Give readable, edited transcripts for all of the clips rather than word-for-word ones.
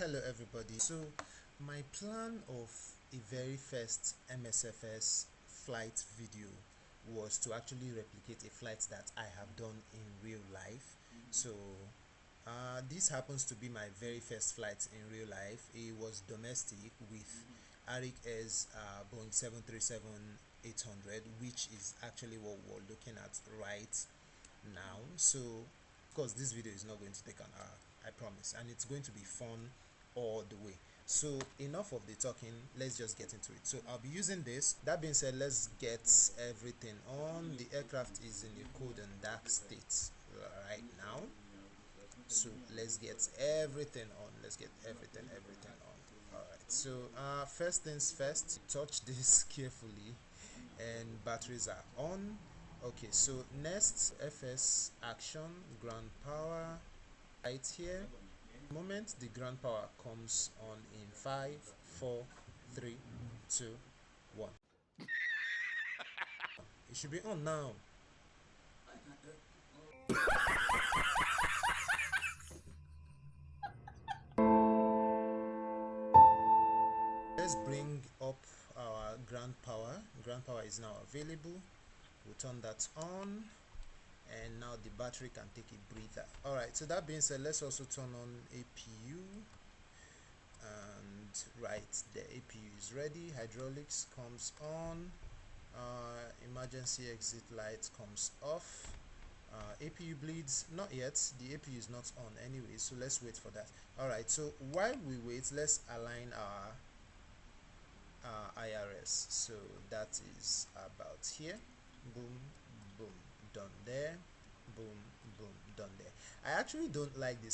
Hello everybody. So my plan of a very first MSFS flight video was to actually replicate a flight that I have done in real life. So this happens to be my very first flight in real life. It was domestic with Arik as Boeing 737-800, which is actually what we're looking at right now. So of course this video is not going to take an hour, I promise, and it's going to be fun all the way. So enough of the talking, let's just get into it. So I'll be using this. That being said, let's get everything on. The aircraft is in a cold and dark state right now, so let's get everything on. Let's get everything on. All right, so first things first, touch this carefully, and batteries are on. Okay, so next, FS action, ground power right here. The moment the ground power comes on in 5, 4, 3, 2, 1. It should be on now. Let's bring up our ground power. Ground power is now available. We'll turn that on, and now the battery can take a breather. All right, so that being said, let's also turn on APU. And right, the APU is ready. Hydraulics comes on. Emergency exit light comes off. APU bleeds, not yet. The APU is not on anyway, so let's wait for that. All right, so while we wait, let's align our IRS. So that is about here. Boom, boom, done there. Boom, boom, done there. I actually don't like the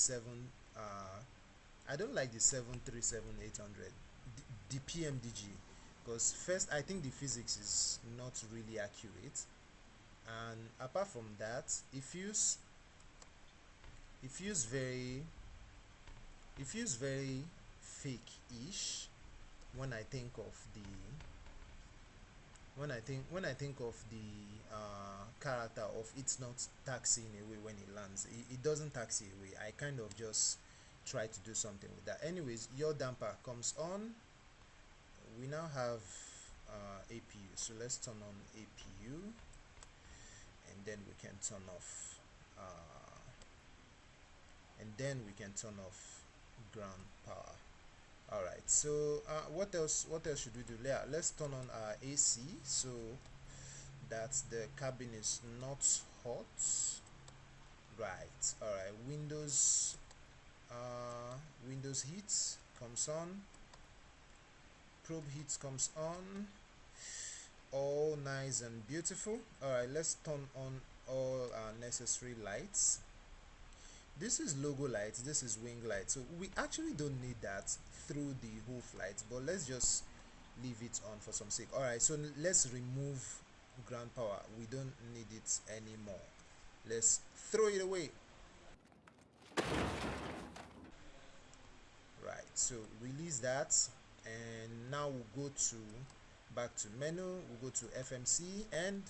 I don't like the 737-800, the PMDG, because first, I think the physics is not really accurate, and apart from that, it feels very fake-ish when I think of the character of it's not taxiing away when it lands. It doesn't taxi away. I kind of just try to do something with that. Anyways, your damper comes on. We now have APU, so let's turn on APU, and then we can turn off ground power. All right, so what else should we do? Yeah, let's turn on our AC so that the cabin is not hot. Right. All right, windows heat comes on, probe heat comes on, all nice and beautiful. All right, let's turn on all our necessary lights. This is logo light, this is wing light, so we actually don't need that through the whole flight, but let's just leave it on for some sake. All right, so let's remove ground power. We don't need it anymore. Let's throw it away. Right, so release that, and now we'll go to back to menu. We'll go to FMC, and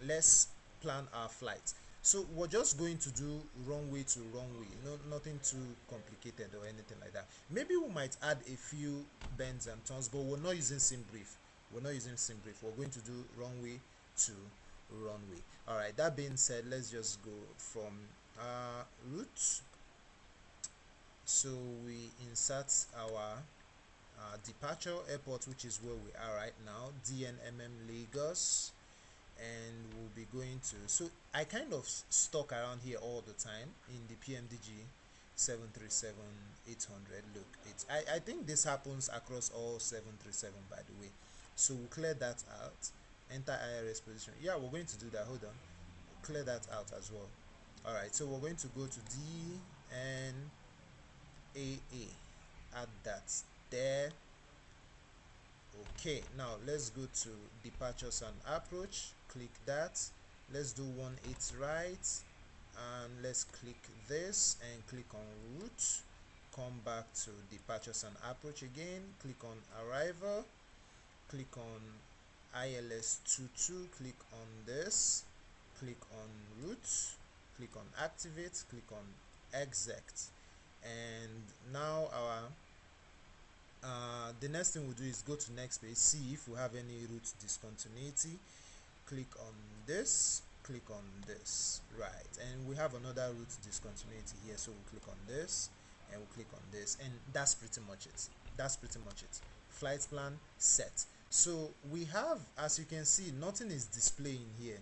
let's plan our flight. So we're just going to do runway to runway, nothing too complicated or anything like that. Maybe we might add a few bends and turns, but we're not using sim brief. We're going to do runway to runway. All right, that being said, let's just go from route. So we insert our departure airport, which is where we are right now, DNMM Lagos, and we'll be going to, so I kind of stuck around here all the time in the PMDG 737-800. Look, I think this happens across all 737, by the way. So we'll clear that out, enter IRS position. Yeah, we're going to do that. Hold on, clear that out as well. All right, so we're going to go to DNAA, add that there. Okay, now let's go to departures and approach. Click that. Let's do 18 right, and let's click this and click on route. Come back to departures and approach again. Click on arrival. Click on ILS22. Click on this. Click on route. Click on activate. Click on exec, and now our The next thing we'll do is go to next page, see if we have any route discontinuity. Click on this, click on this, right, and we have another route discontinuity here, so we'll click on this and we'll click on this, and that's pretty much it. Flight plan set. So we have, as you can see, nothing is displaying here.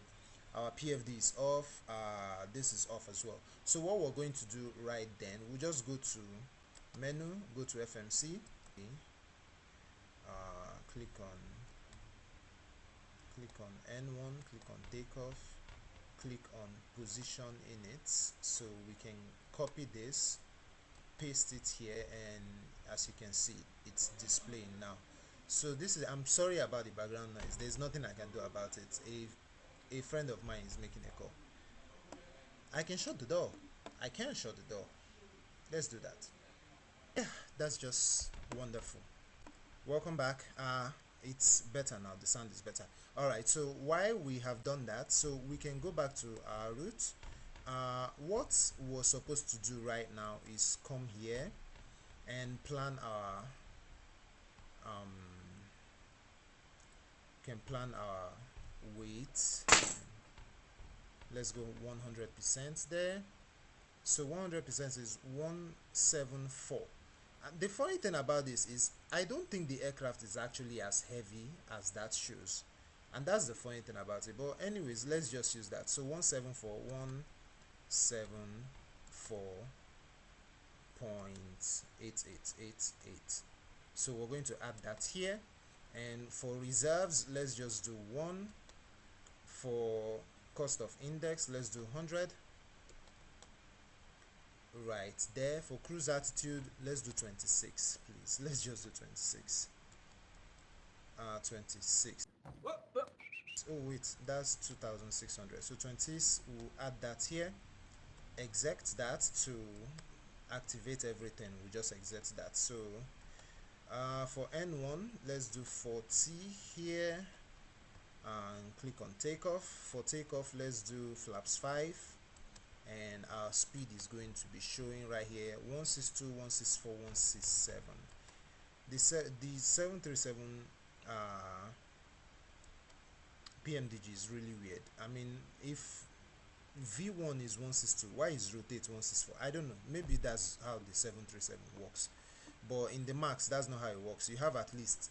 Our PFD is off, this is off as well. So what we're going to do right then, we'll just go to menu, go to FMC, click on N1, click on takeoff, click on position in it, so we can copy this, paste it here, and as you can see, it's displaying now. So this is, I'm sorry about the background noise, there's nothing I can do about it. A friend of mine is making a call. I can shut the door. I can shut the door. Let's do that. Yeah, that's just wonderful. Welcome back. It's better now, the sound is better. All right, so while we have done that, so we can go back to our route. What we're supposed to do right now is come here and plan our weight. Let's go 100% there. So 100% is 174. The funny thing about this is I don't think the aircraft is actually as heavy as that shows, and that's the funny thing about it. But anyways, let's just use that. So 174.8888. So we're going to add that here, and for reserves, let's just do 1. For cost of index, let's do 100. Right there. For cruise altitude, let's do 26, please. Let's just do 26. 26. Oh wait, that's 2600. So 26, we'll add that here, exec that to activate everything. We just exec that. So for N1, let's do 40 here and click on takeoff. For takeoff, let's do flaps 5, and our speed is going to be showing right here 162, 164, 167. The 737 PMDG is really weird. I mean, if V1 is 162, why is rotate 164? I don't know, maybe that's how the 737 works, but in the max, that's not how it works. You have at least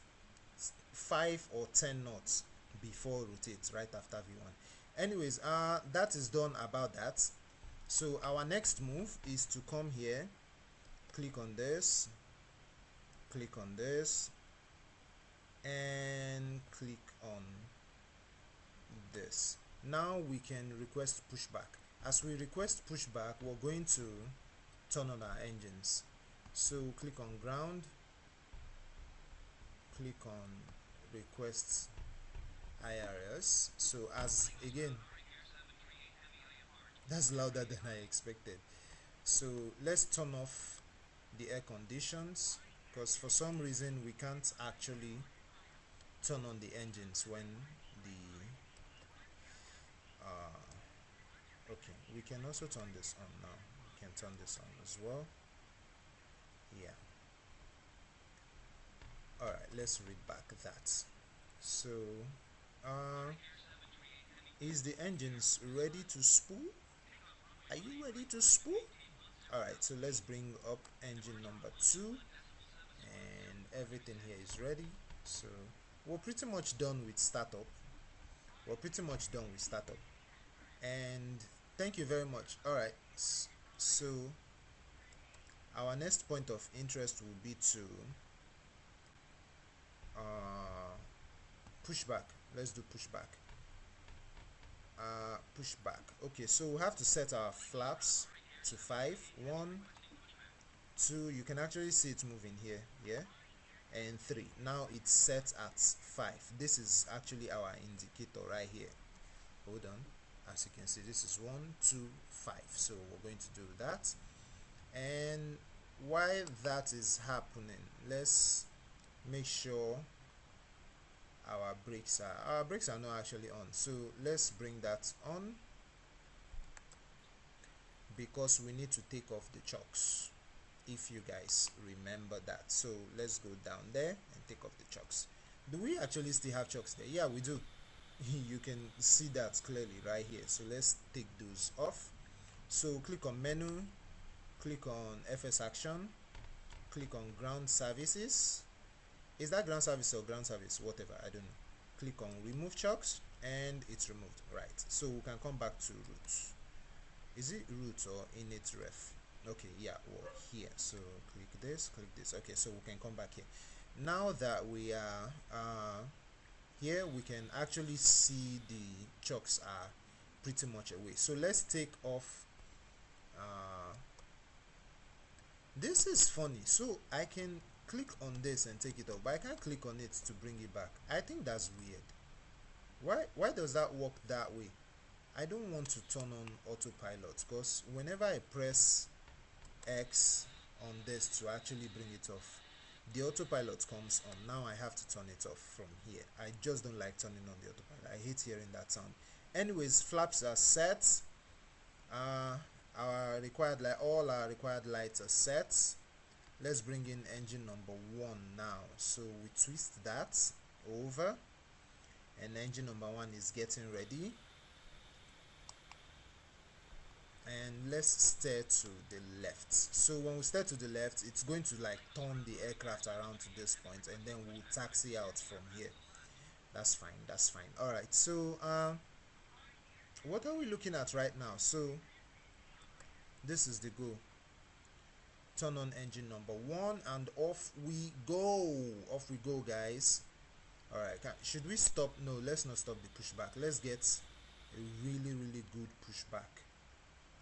5 or 10 knots before rotate right after V1. Anyways, that is done about that. So our next move is to come here, click on this, and click on this. Now we can request pushback. As we request pushback, we're going to turn on our engines. So click on ground, click on request IRS. So as again, that's louder than I expected. So let's turn off the air conditions, because for some reason we can't actually turn on the engines when the okay, we can also turn this on now. We can turn this on as well. Yeah. Alright, let's read back that. So is the engines ready to spool? Are you ready to spool? Alright, so let's bring up engine number 2, and everything here is ready. So we're pretty much done with startup. And thank you very much. Alright, so our next point of interest will be to pushback. Let's do pushback. Pushback. Okay, so we have to set our flaps to 5. 1, 2, you can actually see it moving here, yeah, and 3. Now it's set at 5. This is actually our indicator right here. Hold on. As you can see, this is 1, 2, 5. So we're going to do that, and while that is happening, let's make sure our brakes are not actually on. So let's bring that on, because we need to take off the chocks. if you guys remember that. So let's go down there and take off the chocks. Do we actually still have chocks there? Yeah, we do. You can see that clearly right here. So let's take those off. So click on menu, click on FS action, click on ground services. Is that ground service or ground service? Whatever, I don't know. Click on remove chocks and it's removed. Right, so we can come back to roots. Is it roots or init ref? Okay, yeah, well, here. So click this. Okay, so we can come back here. Now that we are here, we can actually see the chocks are pretty much away. So let's take off this is funny. So I can click on this and take it off, but I can't click on it to bring it back. I think that's weird. Why does that work that way? I don't want to turn on autopilot, because whenever I press X on this to actually bring it off, the autopilot comes on. Now I have to turn it off from here. I just don't like turning on the autopilot. I hate hearing that sound. Anyways, flaps are set. Our required light, all our required lights are set. Let's bring in engine number 1 now. So we twist that over, and engine number 1 is getting ready. And let's steer to the left. So when we steer to the left, it's going to like turn the aircraft around to this point, and then we'll taxi out from here. That's fine, that's fine. All right, so what are we looking at right now? So this is the go. Turn on engine number 1 and off we go, guys. All right, should we stop? No, let's not stop the pushback. Let's get a really good pushback.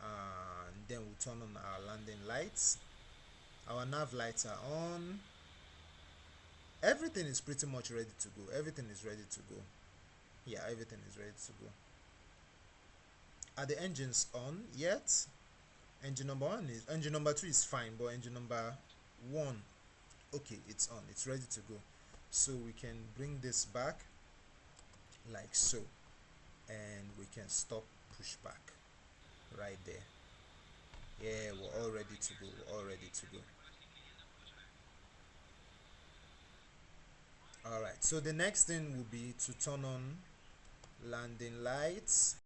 And then we'll turn on our landing lights. Our nav lights are on. Everything is pretty much ready to go. Everything is ready to go. Yeah, everything is ready to go. Are the engines on yet? Engine number 1 is, engine number 2 is fine, but engine number 1, okay, it's on, it's ready to go. So we can bring this back like so, and we can stop pushback right there. Yeah, we're all ready to go. We're all ready to go. All right, so the next thing will be to turn on landing lights.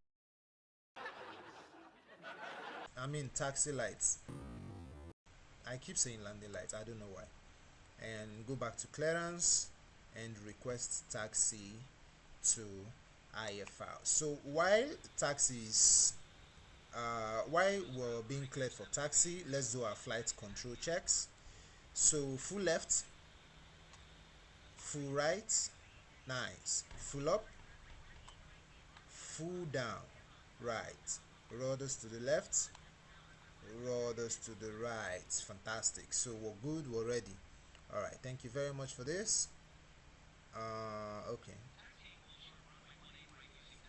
I mean taxi lights. I keep saying landing lights, I don't know why. And go back to clearance and request taxi to IFR. So while taxis while we're being cleared for taxi, let's do our flight control checks. So full left, full right, nice, full up, full down, right, ruders to the left, ruders to the right. Fantastic. So we're good, we're ready. All right, thank you very much for this. Okay,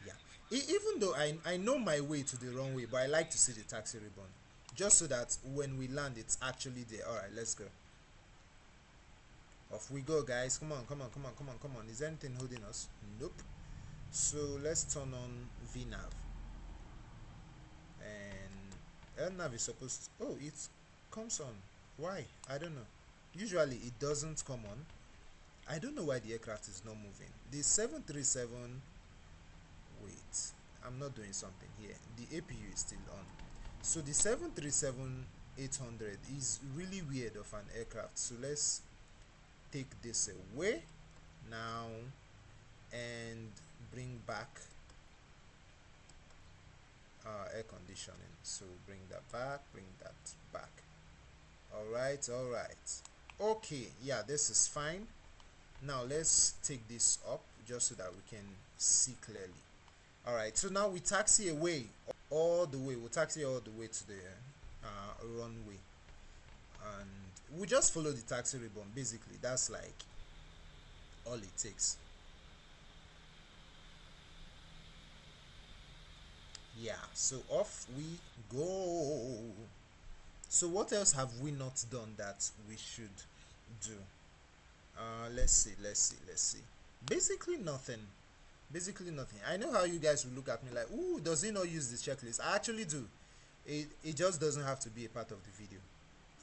yeah, even though I know my way to the runway, but I like to see the taxi ribbon, just so that when we land it's actually there. All right, let's go. Off we go, guys. Come on. Is there anything holding us? Nope. So let's turn on VNAV. And LNAV is supposed to, oh, it comes on. Why? I don't know. Usually it doesn't come on. I don't know why the aircraft is not moving. The 737, wait, I'm not doing something here. The APU is still on. So the 737-800 is really weird of an aircraft. So let's take this away now and bring back air conditioning. So bring that back. All right, okay, yeah, this is fine. Now let's take this up just so that we can see clearly. All right, so now we taxi away all the way. We'll taxi all the way to the runway, and we just follow the taxi ribbon. Basically, that's like all it takes. Yeah, so off we go. So what else have we not done that we should do? Let's see. Basically nothing. I know how you guys will look at me like, ooh, does he not use this checklist? I actually do. It just doesn't have to be a part of the video.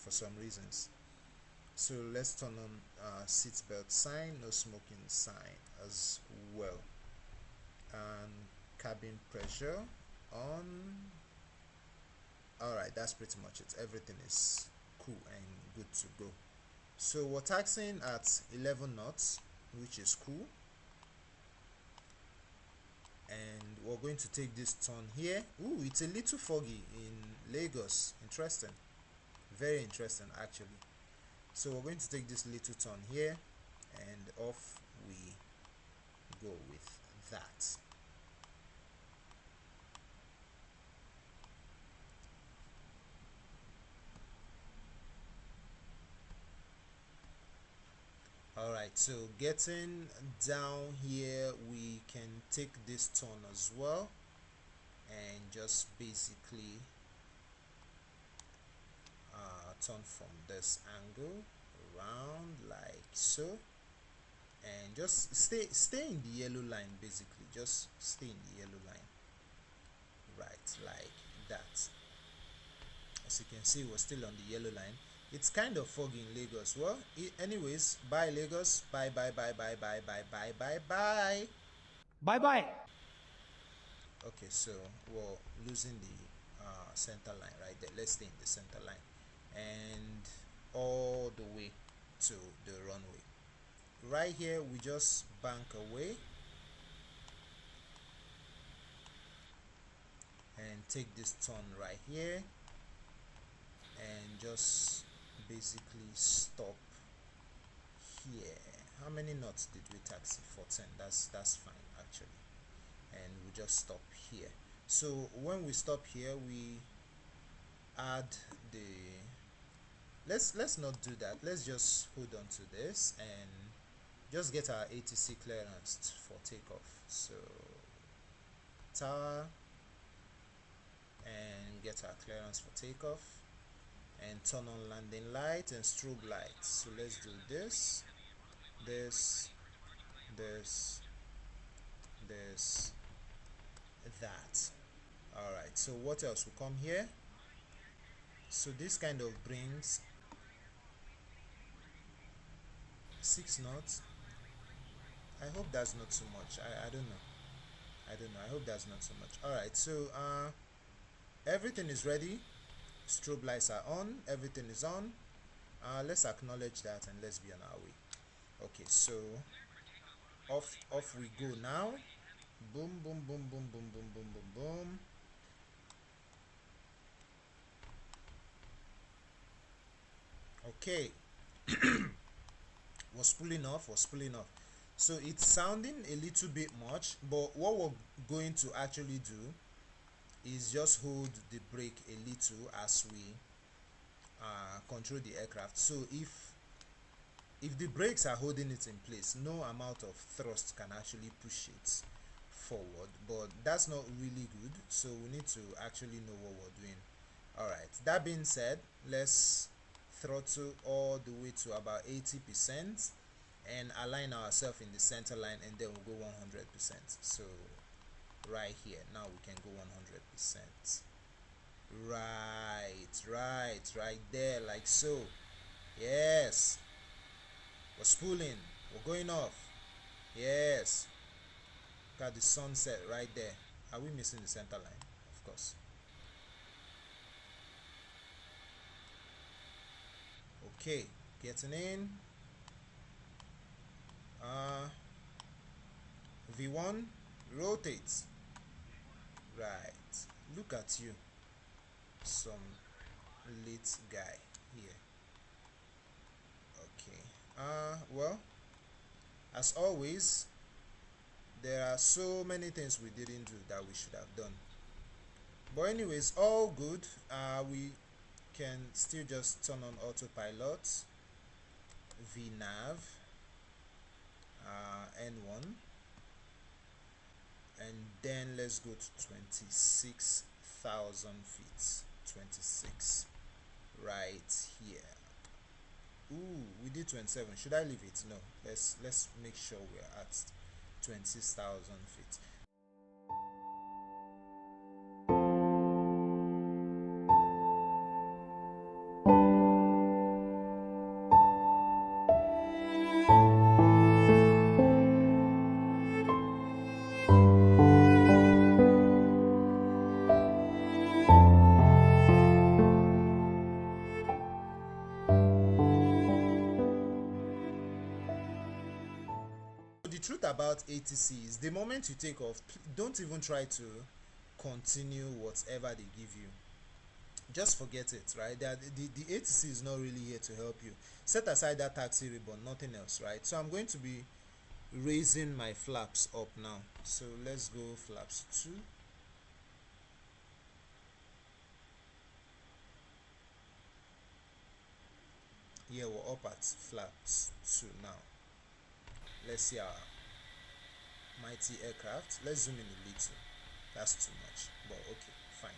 for some reasons. So let's turn on seatbelt sign, no smoking sign as well, and cabin pressure on. Alright, that's pretty much it. Everything is cool and good to go. So we're taxiing at 11 knots, which is cool, and we're going to take this turn here. Ooh, it's a little foggy in Lagos. Interesting, very interesting actually. So we're going to take this little turn here, and off we go with that. Alright, so getting down here, we can take this turn as well, and just basically turn from this angle around like so, and just stay in the yellow line. Basically just stay in the yellow line, right, like that. As you can see, we're still on the yellow line. It's kind of foggy in Lagos. Well, anyways, bye Lagos. Bye bye bye bye bye bye bye bye bye. Bye bye. Okay, so we're losing the center line right there. Let's stay in the center line and all the way to the runway. Right here, we just bank away and take this turn right here, and just basically stop here. How many knots did we taxi? 14. That's fine actually, and we just stop here. So when we stop here, we add the, let's not do that. Let's just hold on to this and just get our ATC clearance for takeoff. So tower, and get our clearance for takeoff, and turn on landing light and strobe light. So let's do this, this, this, this, that. Alright, so what else will come here? So this kind of brings 6 knots. I hope that's not too much. I don't know. I hope that's not so much. Alright, so everything is ready. Strobe lights are on. Everything is on. Let's acknowledge that and let's be on our way. Okay, so off we go now. Boom boom boom boom boom boom boom boom boom. Okay. Was pulling off. So it's sounding a little bit much, but what we're going to actually do is just hold the brake a little as we control the aircraft. So if the brakes are holding it in place, no amount of thrust can actually push it forward, but that's not really good, so we need to actually know what we're doing. Alright, that being said, let's throttle all the way to about 80% and align ourselves in the center line, and then we'll go 100%. So right here now we can go 100%. Right there, like so. Yes, we're spooling, we're going off. Yes, got the sunset right there. Are we missing the center line? Of course. Okay, getting in. V1 rotates. Right, look at you, some lit guy here. Okay, well, as always, there are so many things we didn't do that we should have done, but anyways, all good. We can still just turn on autopilot, VNAV, N1, and then let's go to 26,000 feet. 26 right here. Ooh, we did 27. Should I leave it? No, let's make sure we're at 26,000 feet. truth about ATC is the moment you take off, don't even try to continue whatever they give you. Just forget it, right? The ATC is not really here to help you. Set aside that taxi ribbon, nothing else, right? So I'm going to be raising my flaps up now. So let's go flaps 2. Here we're up at flaps 2 now. Let's see our mighty aircraft. Let's zoom in a little. That's too much, but okay, fine.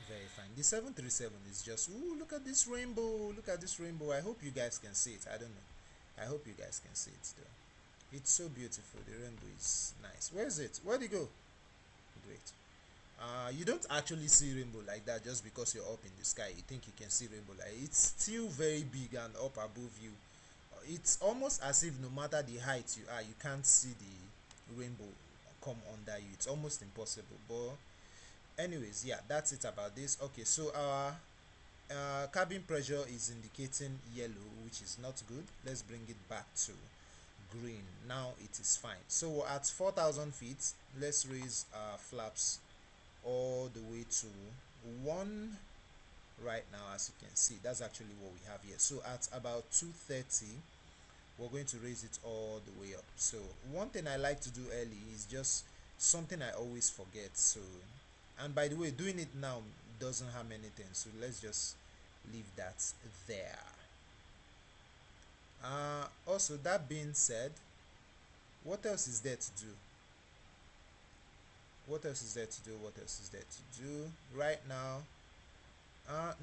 Very fine. The 737 is just, ooh, look at this rainbow. Look at this rainbow. I hope you guys can see it. I don't know. I hope you guys can see it though. It's so beautiful. The rainbow is nice. Where is it? Where'd it go? Great. You don't actually see rainbow like that just because you're up in the sky. You think you can see rainbow like it's still very big and up above you. It's almost as if no matter the height you are, you can't see the rainbow come under you. It's almost impossible. But anyways, yeah, that's it about this. Okay, so our cabin pressure is indicating yellow, which is not good. Let's bring it back to green. Now it is fine. So we're at 4,000 feet. Let's raise our flaps all the way to 1 right now. As you can see, that's actually what we have here. So at about 230, we're going to raise it all the way up. So one thing I like to do early is just something I always forget. So, and by the way, doing it now doesn't harm anything, so let's just leave that there. Also, that being said, what else is there to do? What else is there to do? What else is there to do right now?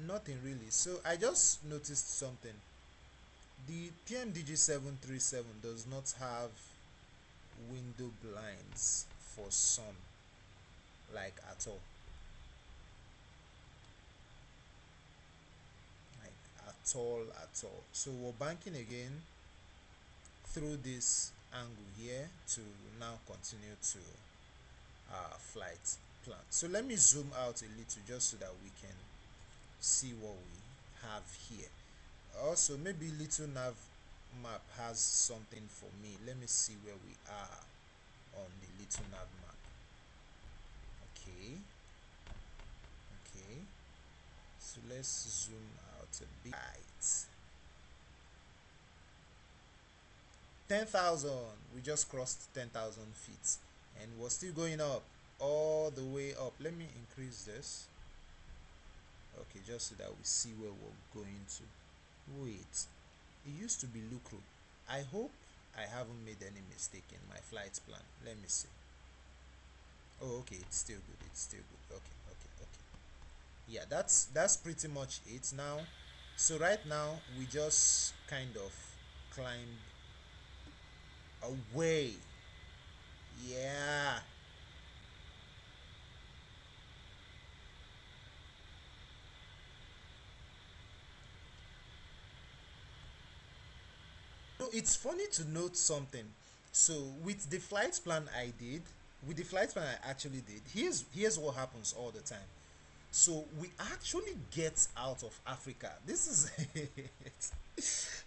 Nothing really. So I just noticed something. The PMDG 737 does not have window blinds for sun, like at all. At all. So we're banking again through this angle here to now continue to our flight plan. So let me zoom out a little just so that we can see what we have here. Also, maybe little nav map has something for me. Let me see where we are on the little nav map. Okay, so let's zoom out a bit. 10,000. We just crossed 10,000 feet and we're still going up, all the way up. Let me increase this. Okay, just so that we see where we're going to. Wait, it used to be Lucro. I hope I haven't made any mistake in my flight plan. Let me see. Oh, okay, it's still good. It's still good. Okay. Yeah, that's pretty much it now. So right now we just kind of climb away. Yeah. So it's funny to note something. So with the flight plan I did, with the flight plan I actually did, here's what happens all the time. So we actually get out of Africa. This is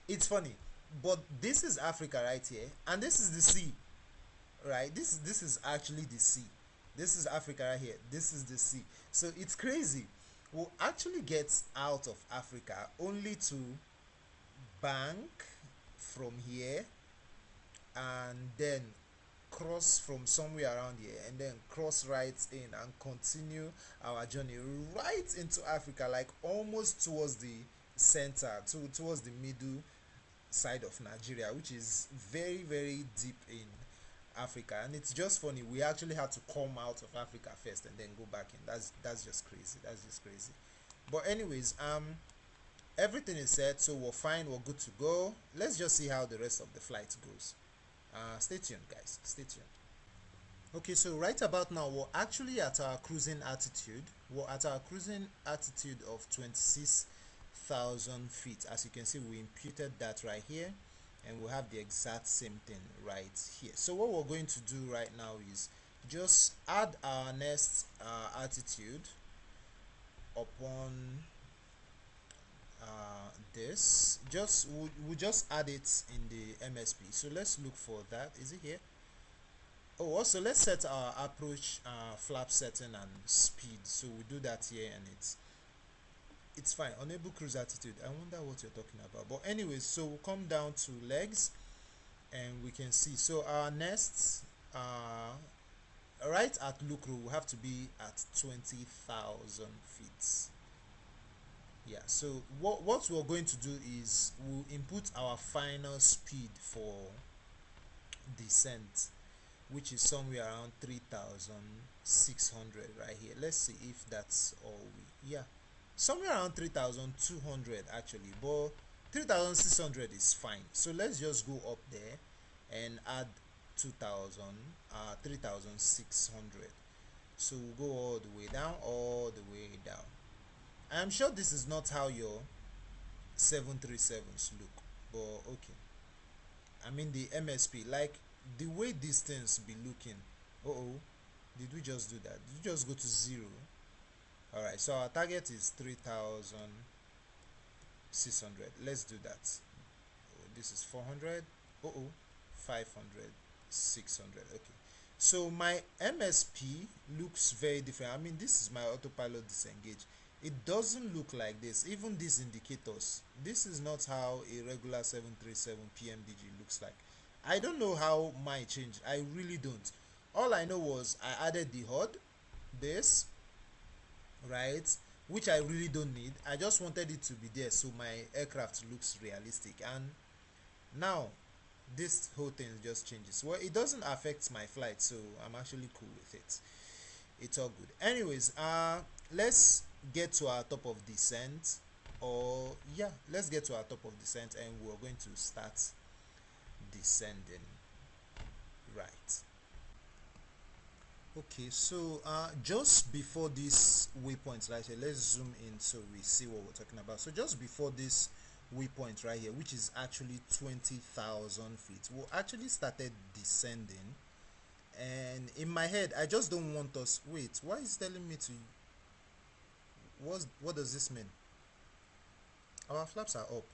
it's funny, but this is Africa right here, and this is the sea, right? This is actually the sea. This is Africa right here. This is the sea. So it's crazy. We'll actually get out of Africa only to bank from here and then cross from somewhere around here and then cross right in and continue our journey right into Africa, like almost towards the center, towards the middle side of Nigeria, which is very, very deep in Africa. And it's just funny, we actually had to come out of Africa first and then go back in. That's just crazy. That's just crazy. But anyways, everything is set, so we're fine, we're good to go. Let's just see how the rest of the flight goes. Stay tuned, guys. Stay tuned. Okay, so right about now we're actually at our cruising altitude. We're at our cruising altitude of 26,000 feet. As you can see, we imputed that right here, and we'll have the exact same thing right here. So what we're going to do right now is just add our next altitude upon this. Just we'll just add it in the MSP. So let's look for that. Is it here? Oh, also let's set our approach flap setting and speed. So we do that here, and it's fine. Unable cruise altitude. I wonder what you're talking about. But anyways, so we'll come down to legs, and we can see. So our nests, right at look row, will have to be at 20,000 feet. Yeah, so what we're going to do is we'll input our final speed for descent, which is somewhere around 3,600 right here. Let's see if that's all yeah, somewhere around 3,200 actually, but 3,600 is fine. So let's just go up there and add 2,000, 3,600. So we'll go all the way down, I'm sure this is not how your 737s look, but okay. I mean the MSP, like the way these things be looking. Oh, did we just do that? Did you just go to 0? Alright, so our target is 3,600. Let's do that. Oh, this is 400. 500, 600. Okay, so my MSP looks very different. I mean, this is my autopilot disengage. It doesn't look like this. Even these indicators, this is not how a regular 737 PMDG looks like. I don't know how mine changed. I really don't. All I know was I added the HUD, this, right, which I really don't need. I just wanted it to be there so my aircraft looks realistic, and now this whole thing just changes. Well, it doesn't affect my flight, so I'm actually cool with it. It's all good. Anyways, let's get to our top of descent, or yeah, let's get to our top of descent, and we're going to start descending. Right. Okay, so just before this waypoint right here, let's zoom in so we see what we're talking about. So just before this waypoint right here, which is actually 20,000 feet, we actually started descending, and in my head I just don't want us. Wait, why is it telling me to? What does this mean? Our flaps are up.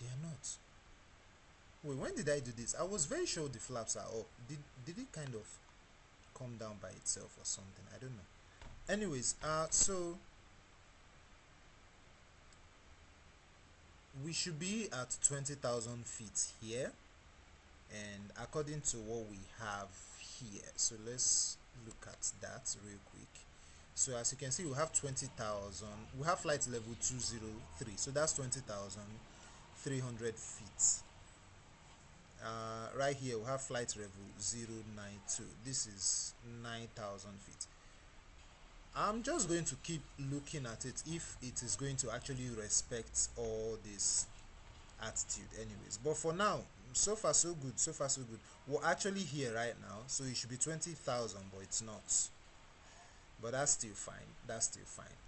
They are not. Wait, when did I do this? I was very sure the flaps are up. Did it kind of come down by itself or something? I don't know. Anyways, so we should be at 20,000 feet here, and according to what we have here, so let's look at that real quick. So as you can see, we have 20,000. We have flight level 203, so that's 20,300 feet. Right here we have flight level 092. This is 9,000 feet. I'm just going to keep looking at it if it is going to actually respect all this altitude anyways, but for now, so far so good. We're actually here right now, so it should be 20,000, but it's not. But that's still fine.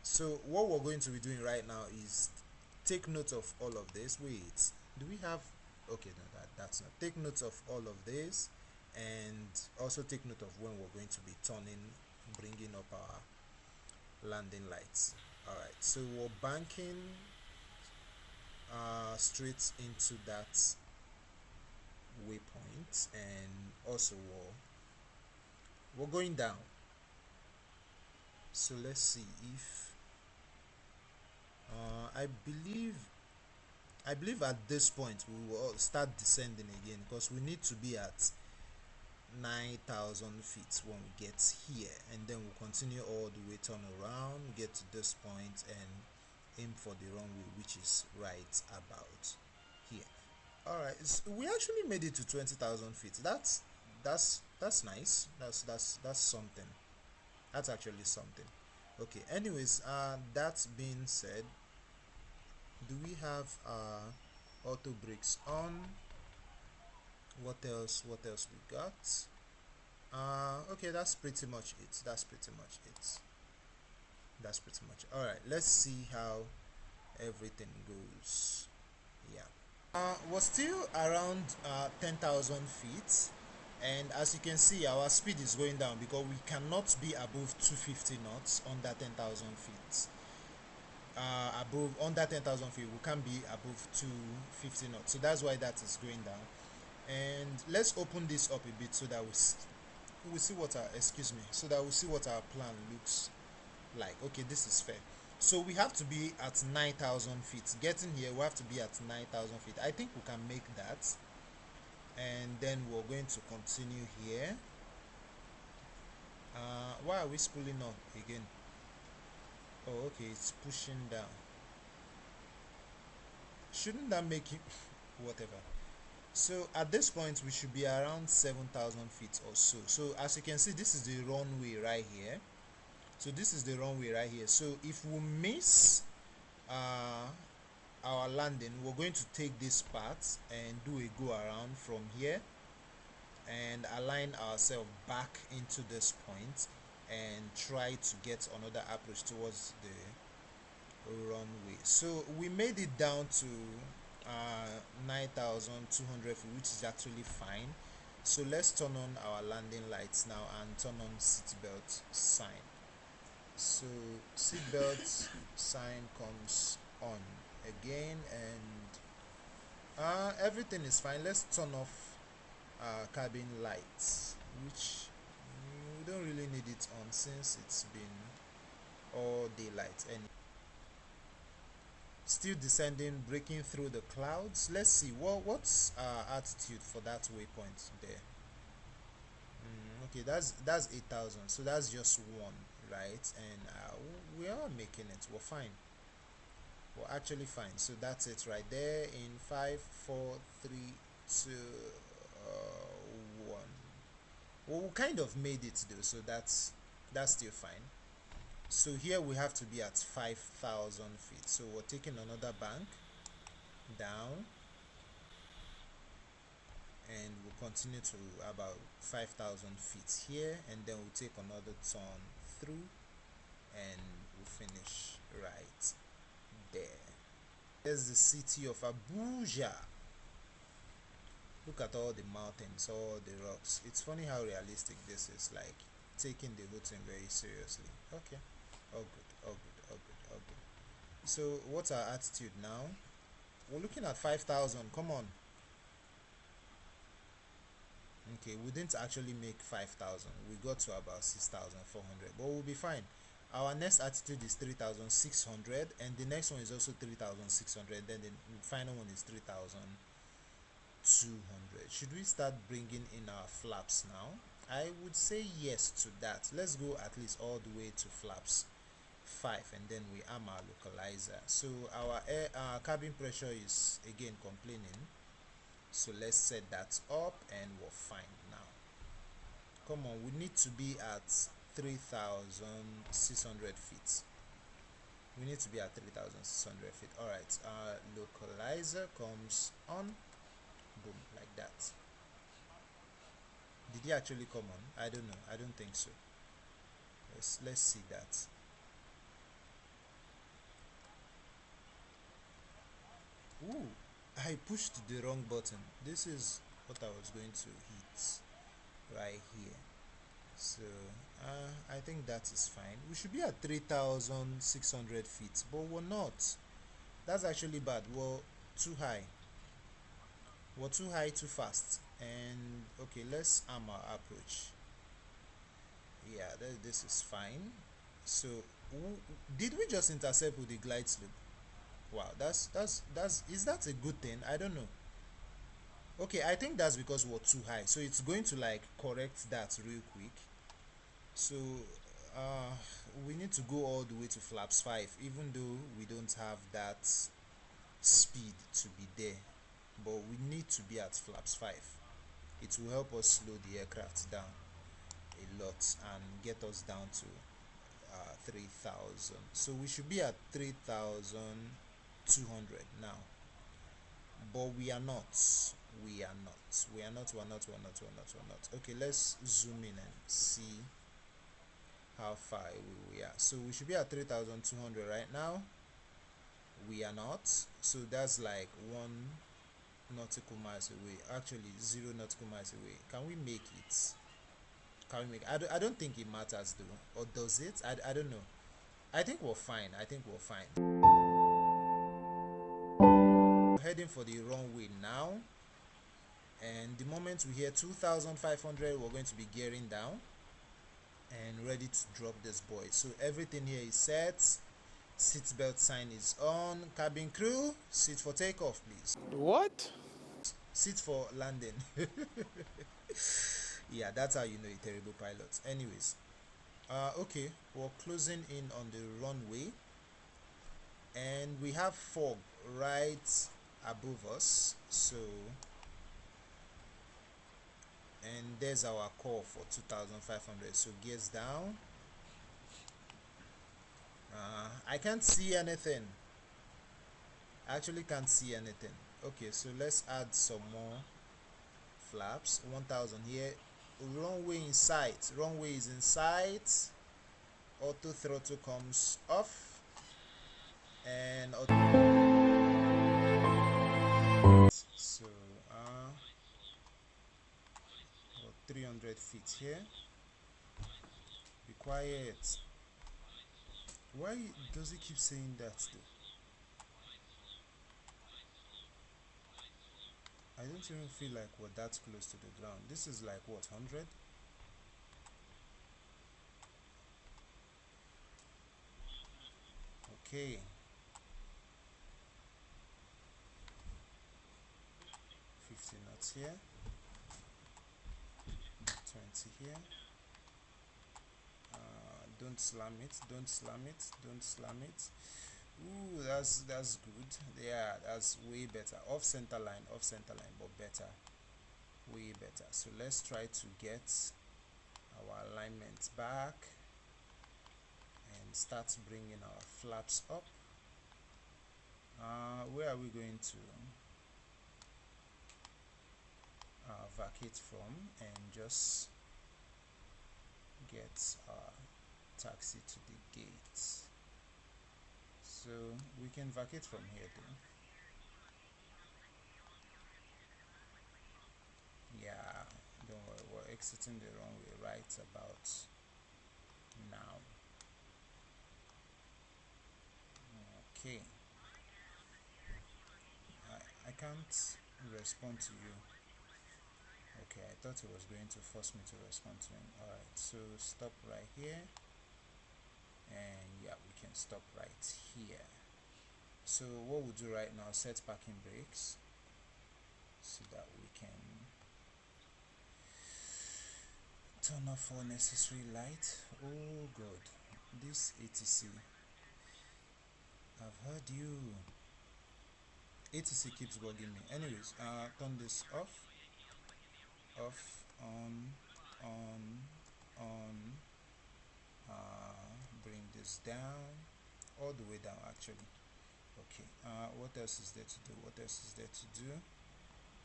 So what we're going to be doing right now is take note of all of this. Wait, do we have? Okay, no, that's not. Take note of all of this, and also take note of when we're going to be turning, bringing up our landing lights. All right, so we're banking straight into that waypoint, and also we're going down. So let's see if I believe at this point we will start descending again, because we need to be at 9,000 feet when we get here, and then we'll continue all the way, turn around, get to this point, and aim for the runway, which is right about here. All right, so we actually made it to 20,000 feet. That's nice. That's something. That's actually something. Okay, anyways, that being said, do we have auto brakes on? What else we got? Okay, that's pretty much it. All right, let's see how everything goes. Yeah, we're still around 10,000 feet, and as you can see, our speed is going down because we cannot be above 250 knots under 10,000 feet. above under 10,000 feet, we can't be above 250 knots, so that's why that is going down. And let's open this up a bit so that we see what our excuse me so that we see what our plan looks like. Okay, this is fair. So we have to be at 9,000 feet. Getting here, we have to be at 9,000 feet. I think we can make that. And then we're going to continue here. Why are we spooling on again? Oh, okay, it's pushing down. Shouldn't that make it whatever? So at this point, we should be around 7,000 feet or so. So as you can see, this is the runway right here. So this is the runway right here. So if we miss our landing, we're going to take this path and do a go around from here and align ourselves back into this point and try to get another approach towards the runway. So we made it down to 9,200 feet, which is actually fine. So let's turn on our landing lights now and turn on seatbelt sign. So seatbelt sign comes on again, and everything is fine. Let's turn off cabin lights, which we don't really need it on since it's been all daylight. And still descending, breaking through the clouds. Let's see what's our altitude for that waypoint there. Okay, that's 8,000, so that's just one, right? And we are making it. We're fine. We're actually fine. So that's it right there in 5 4 3 2 1. Well, we kind of made it though, so that's still fine. So here we have to be at 5,000 feet. So we're taking another bank down, and we'll continue to about 5,000 feet here, and then we'll take another turn through, and we'll finish right there. There's the city of Abuja. Look at all the mountains, all the rocks. It's funny how realistic this is, like taking the whole thing very seriously. Okay, all good, all good, all good, all good. So what's our attitude now? We're looking at 5,000. Come on. Okay, we didn't actually make 5,000. We got to about 6,400, but we'll be fine. Our next altitude is 3,600, and the next one is also 3,600. Then the final one is 3,200. Should we start bringing in our flaps now? I would say yes to that. Let's go at least all the way to flaps 5, and then we arm our localizer. So our cabin pressure is again complaining. So let's set that up, and we're fine now. Come on, we need to be at 3,600 feet. We need to be at 3,600 feet. All right, our localizer comes on. Boom, like that. Did he actually come on? I don't know. I don't think so. Let's see that. Ooh, I pushed the wrong button. This is what I was going to hit right here. So I think that is fine. We should be at 3,600 feet, but we're not. That's actually bad. We're too high. We're too high, too fast. And okay, let's arm our approach. Yeah, this is fine. So did we just intercept with the glide slope? Wow, that's is that a good thing? I don't know. Okay, I think that's because we're too high, so it's going to like correct that real quick. So we need to go all the way to flaps 5, even though we don't have that speed to be there, but we need to be at flaps 5. It will help us slow the aircraft down a lot and get us down to 3,000. So we should be at 3,200 now, but we are not. We are not. We are not. We're not. We're not. We're not. We're not. Okay, let's zoom in and see how far away we are. So we should be at 3,200 right now. We are not. So that's like 1 nautical miles away. Actually, 0 nautical miles away. Can we make it? Can we make it? I don't think it matters though. Or does it? I don't know. I think we're fine. We're heading for the runway now, and the moment we hear 2,500, we're going to be gearing down and ready to drop this boy. So everything here is set. Seatbelt sign is on. Cabin crew, sit for takeoff, please. What? Sit for landing. Yeah, that's how you know a terrible pilot. Anyways, okay, we're closing in on the runway, and we have fog right above us. So, and there's our call for 2,500. So gears down. I can't see anything. I actually can't see anything. Okay, so let's add some more flaps. 1,000 here. Runway in sight. Runway is in sight. Auto throttle comes off, and auto. So 300 feet here. Be quiet. Why does he keep saying that though? I don't even feel like we're that close to the ground. This is like what, 100? Okay. 50 knots here. 20 here. Don't slam it. Don't slam it. Don't slam it. Ooh, that's good. Yeah, that's way better. Off center line, but better. Way better. So let's try to get our alignment back and start bringing our flaps up. Where are we going to vacate from and just get our taxi to the gate? So we can vacate from here though. Yeah, don't worry, we're exiting the runway right about now. Okay. I can't respond to you. Okay, I thought he was going to force me to respond to him. Alright, so stop right here, and yeah, we can stop right here. So what we'll do right now, set parking brakes so that we can turn off all necessary light. Oh god, this ATC, I've heard you. ATC keeps bugging me. Anyways, turn this off, on, bring this down, all the way down actually. Okay, what else is there to do?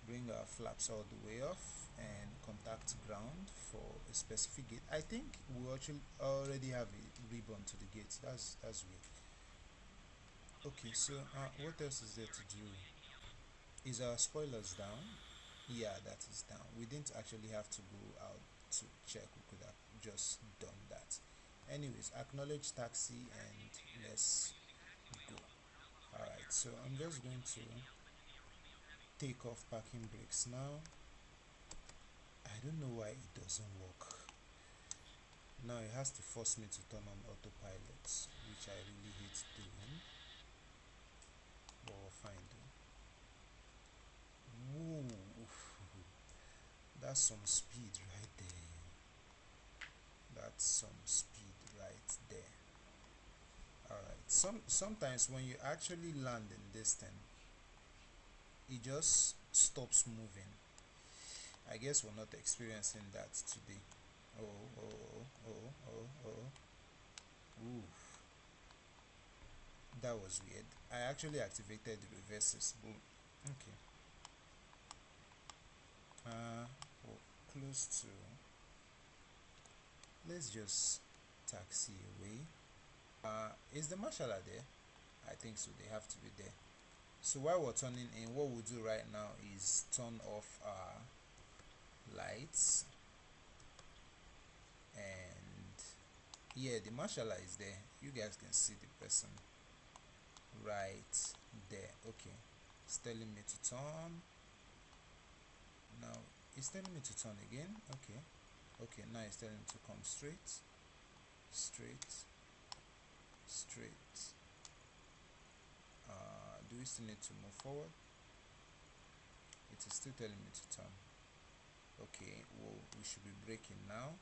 Bring our flaps all the way off and contact ground for a specific gate. I think we actually already have a ribbon to the gate. That's weird. Okay, so what else is there to do? Is our spoilers down? Yeah, that is down. We didn't actually have to go out to check. We could have just done that. Anyways, acknowledge taxi and let's go. Alright, so I'm just going to take off parking brakes now. I don't know why it doesn't work. Now it has to force me to turn on autopilot, which I really hate doing. But we're fine though. Whoa. That's some speed right there. Alright. Sometimes when you actually land in this thing, it just stops moving. I guess we're not experiencing that today. Oh. Ooh. That was weird. I actually activated the reverses. Boom. Okay. We're close to. Let's just taxi away. Is the marshal there? I think so. They have to be there. So while we're turning in, what we'll do right now is turn off our lights, and Yeah, the marshal is there. You guys can see the person right there. Okay, it's telling me to turn. Now it's telling me to turn again. Okay, okay, now it's telling me to come straight, straight, straight. Do we still need to move forward? It is still telling me to turn. Okay, well, we should be braking now.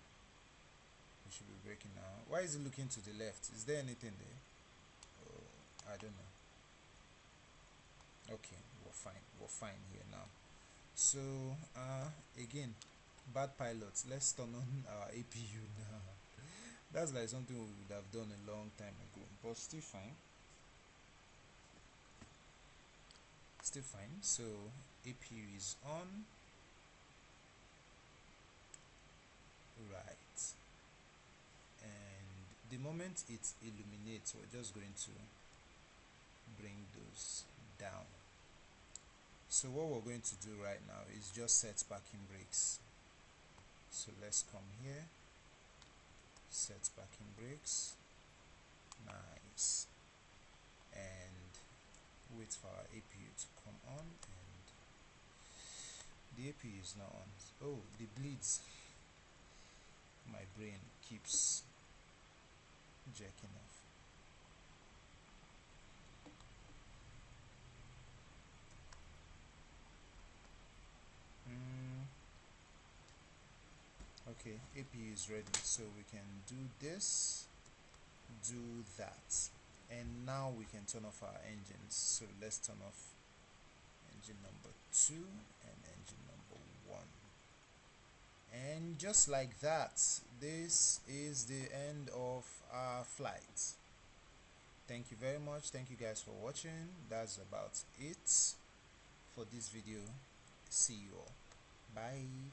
We should be braking now. Why is it looking to the left? Is there anything there? Oh, I don't know. Okay, we're fine. We're fine here now. So again, bad pilots. Let's turn on our APU now. That's like something we would have done a long time ago, but still fine. Still fine. So APU is on. Right. And the moment it illuminates, we're just going to bring those down. So what we're going to do right now is just set parking brakes. So let's come here, set parking brakes, nice, and wait for our APU to come on, and the APU is now on. Oh, the bleeds, my brain keeps jerking off. Okay, APU is ready, so we can do this, do that, and now we can turn off our engines. So let's turn off engine number 2 and engine number 1, and just like that, this is the end of our flight. Thank you very much. Thank you guys for watching. That's about it for this video. See you all. Bye.